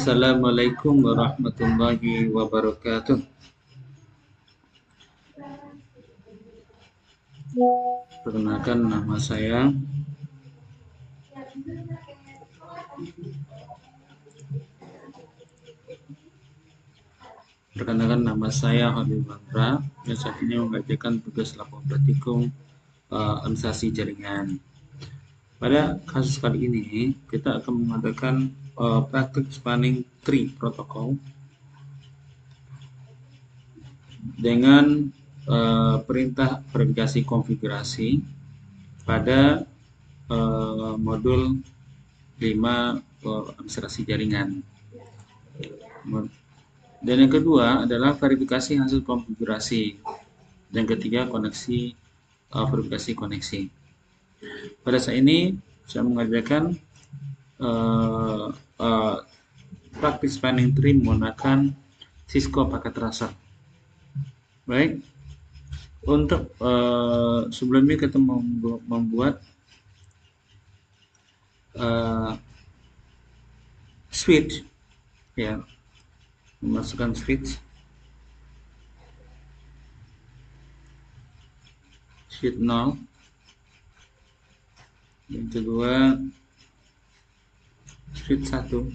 Assalamualaikum warahmatullahi wabarakatuh. Perkenalkan nama saya Habib Bandra yang saat ini mengerjakan tugas lapor praktikum administrasi jaringan. Pada kasus kali ini kita akan mengadakan praktik spanning tree protokol dengan perintah verifikasi konfigurasi pada modul 5 administrasi jaringan. Dan yang kedua adalah verifikasi hasil konfigurasi. Dan ketiga verifikasi koneksi. Pada saat ini saya mengerjakan praktik spanning tree menggunakan Cisco paket tracer. Baik, untuk sebelumnya kita membuat switch, ya, memasukkan switch 0, yang kedua switch 1,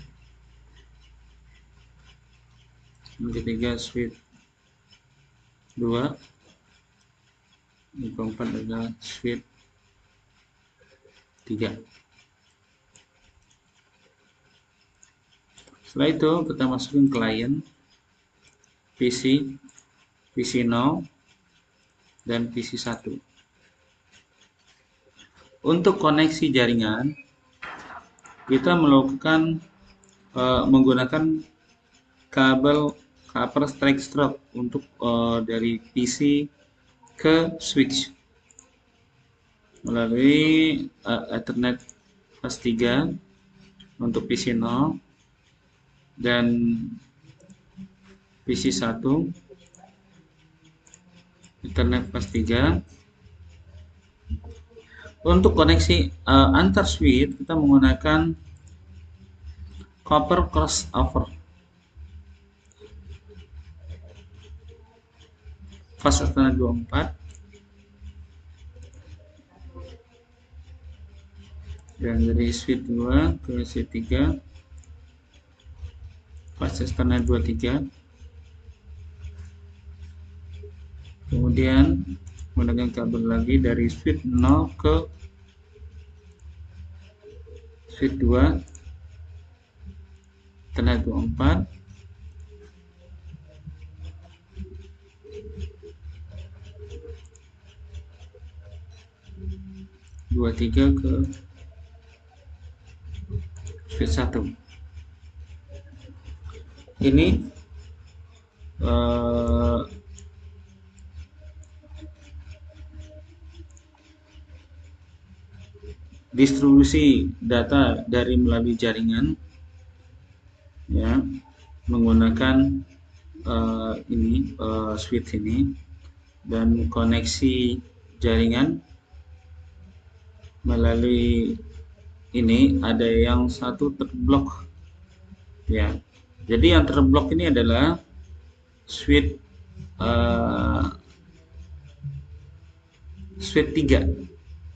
yang ketiga switch 2, yang keempat adalah switch 3. Setelah itu kita masukin klien PC 0 dan PC 1. Untuk koneksi jaringan kita melakukan menggunakan kabel copper strike stroke untuk dari PC ke switch melalui Ethernet plus 3 untuk PC 0 dan PC 1 Ethernet plus 3. Untuk koneksi antar switch kita menggunakan copper crossover fase standar 24 dan dari switch 2 ke switch 3 fase standar 23. Kemudian menggunakan kabel lagi dari switch 0 ke switch 2 standar 24, ke switch 1. Ini distribusi data dari melalui jaringan, ya, menggunakan switch ini, dan koneksi jaringan melalui ini ada yang satu terblok, ya. Jadi yang terblok ini adalah switch 3.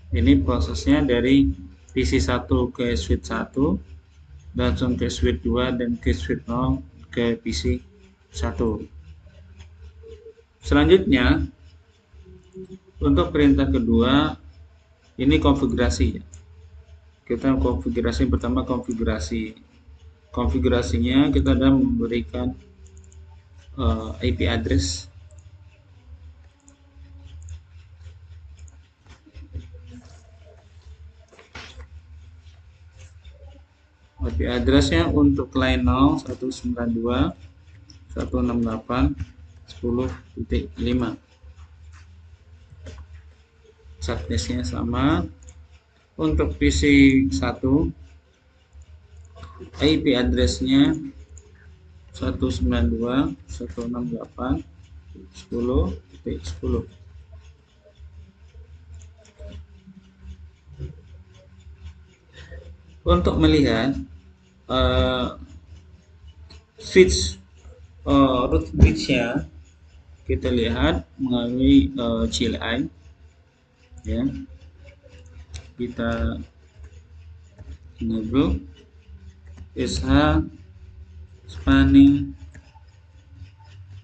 Ini prosesnya dari PC 1 ke switch 1, langsung ke switch 2 dan ke switch 0 ke PC 1. Selanjutnya untuk perintah kedua ini konfigurasi. Kita konfigurasi pertama, konfigurasinya kita ada memberikan IP address untuk client 0 192.168.10.5. subnetnya sama. Untuk PC 1 IP address-nya 192.168.10.10. Untuk melihat switch root bridge-nya kita lihat melalui CLI ya. Kita enable SH spanning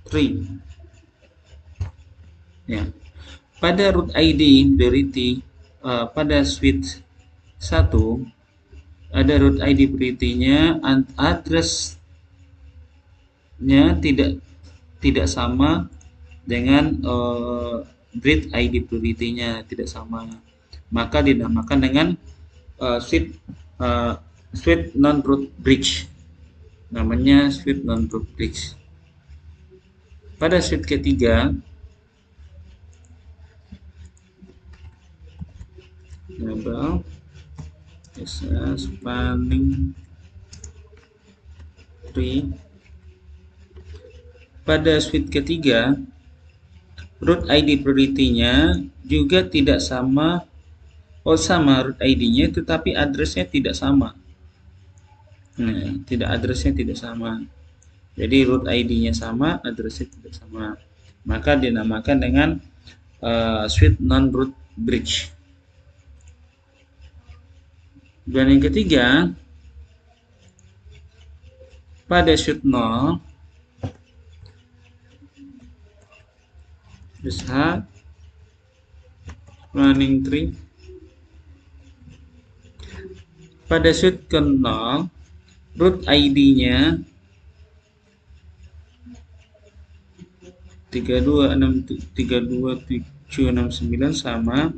tree ya. Pada root ID priority pada switch 1 ada root ID priority-nya, address-nya tidak sama dengan grid ID priority-nya, tidak sama. Maka dinamakan dengan switch non-root bridge. Namanya switch non-root bridge. Pada switch ketiga enable spanning tree. Pada switch ketiga root ID priority-nya juga tidak sama. Sama root ID-nya, tetapi address-nya tidak sama. Nah, address-nya tidak sama. Jadi root ID-nya sama, address-nya tidak sama. Maka dinamakan dengan switch non-root bridge. Dan yang ketiga, pada switch 0 SH running tree. Pada switch ke 0 root ID-nya 3263769 sama,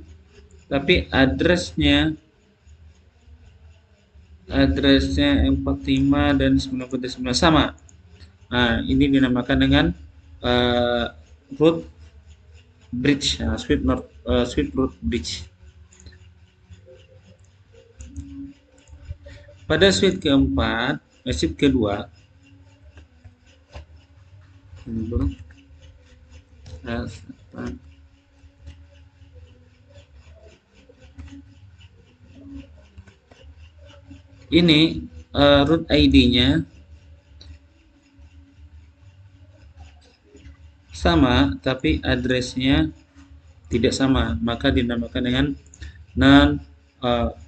tapi address-nya 45 dan 99 sama. Nah, ini dinamakan dengan root bridge, switch root bridge. Pada switch keempat, switch kedua, ini root ID-nya sama, tapi address-nya tidak sama, maka dinamakan dengan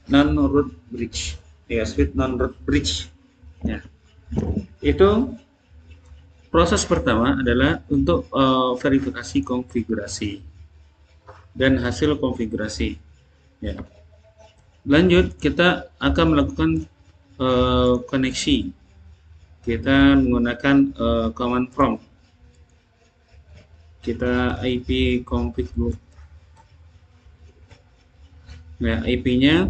non-root bridge. Ya, switch non-root bridge. Ya. Itu proses pertama adalah untuk verifikasi konfigurasi dan hasil konfigurasi. Ya. Lanjut, kita akan melakukan koneksi. Kita menggunakan command prompt. Kita IP config dulu. Nah, IP-nya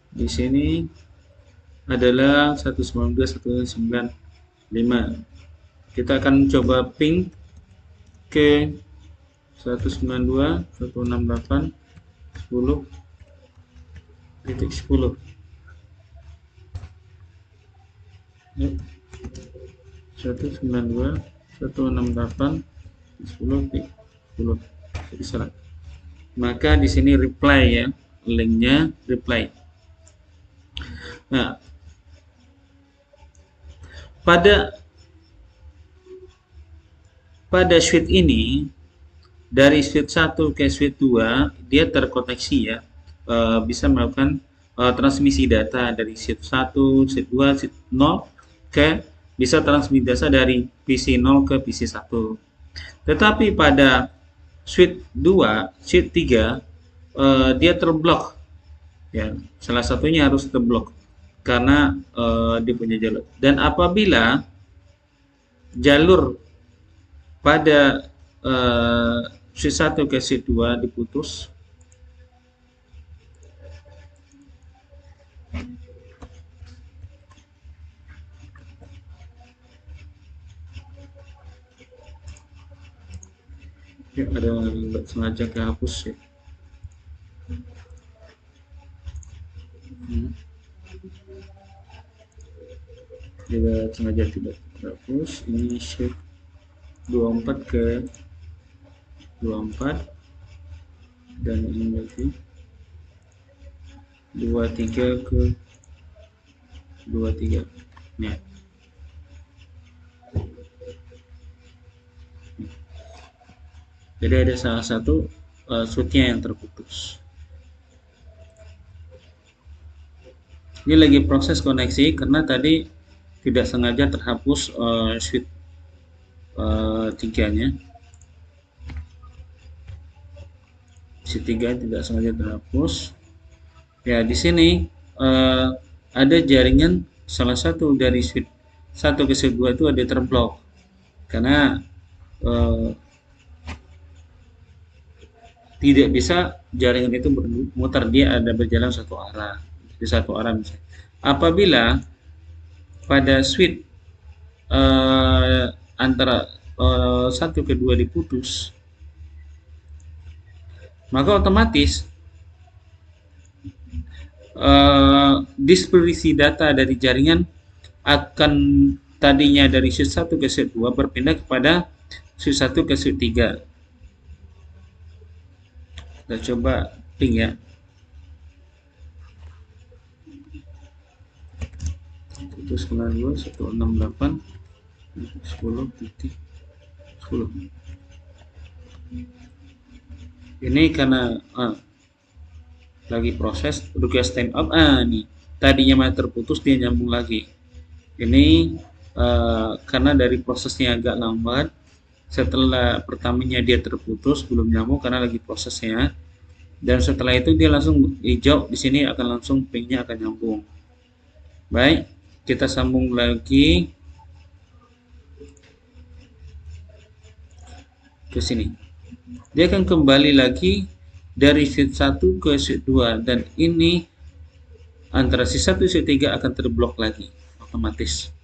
di sini adalah 192.195. Kita akan coba ping ke 192.168.10.10. Yuk. 192.168.10.10. Jadi salah. Maka di sini reply ya, linknya reply. Nah, pada switch ini dari switch 1 ke switch 2 dia terkoneksi ya, bisa melakukan transmisi data dari switch 1, switch 2, switch 0 ke bisa transmisi data dari PC 0 ke PC 1. Tetapi pada switch 2, switch 3 dia terblok ya, salah satunya harus terblok karena dia punya jalur. Dan apabila jalur pada switch 1 ke switch 2 diputus, ya, ada sengaja kehapus ya. Jika sengaja tidak terhapus, ini shift 24 ke 24 dan ini lagi 23 ke 23. Nah, Jadi ada salah satu switch-nya yang terputus. Ini lagi proses koneksi karena tadi tidak sengaja terhapus switch 3-nya. Switch 3 tidak sengaja terhapus. Ya, di sini ada jaringan salah satu dari switch 1 ke switch 2 itu ada terblok karena tidak bisa jaringan itu bermutar, dia ada berjalan satu arah, di satu arah misalnya. Apabila pada switch antara 1 ke 2 diputus, maka otomatis dispersi data dari jaringan akan tadinya dari switch 1 ke switch 2 berpindah kepada switch 1 ke switch 3. Kita coba ping ya. Itu 92.168.10.10. Ini karena lagi proses request time up. Nih tadinya mah terputus, dia nyambung lagi. Ini karena dari prosesnya agak lambat. Setelah pertamanya dia terputus, belum nyambung karena lagi prosesnya, dan setelah itu dia langsung hijau, di sini akan langsung pingnya akan nyambung. Baik, kita sambung lagi ke sini. Dia akan kembali lagi dari switch 1 ke switch 2, dan ini antara switch 1 dan switch 3 akan terblok lagi otomatis.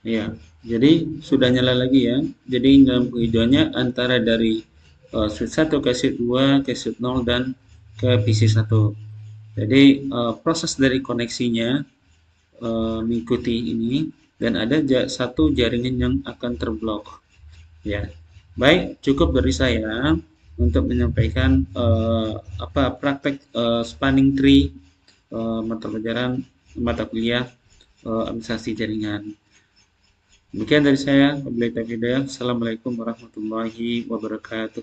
Ya, jadi sudah nyala lagi ya. Jadi lampu hijaunya antara dari switch 1 ke switch 2 ke switch 0 dan ke PC 1. Jadi proses dari koneksinya mengikuti ini, dan ada satu jaringan yang akan terblok. Ya, baik, cukup dari saya untuk menyampaikan praktek spanning tree mata kuliah administrasi jaringan. Demikian dari saya, wabillahi taufiq hidayah. Assalamualaikum warahmatullahi wabarakatuh.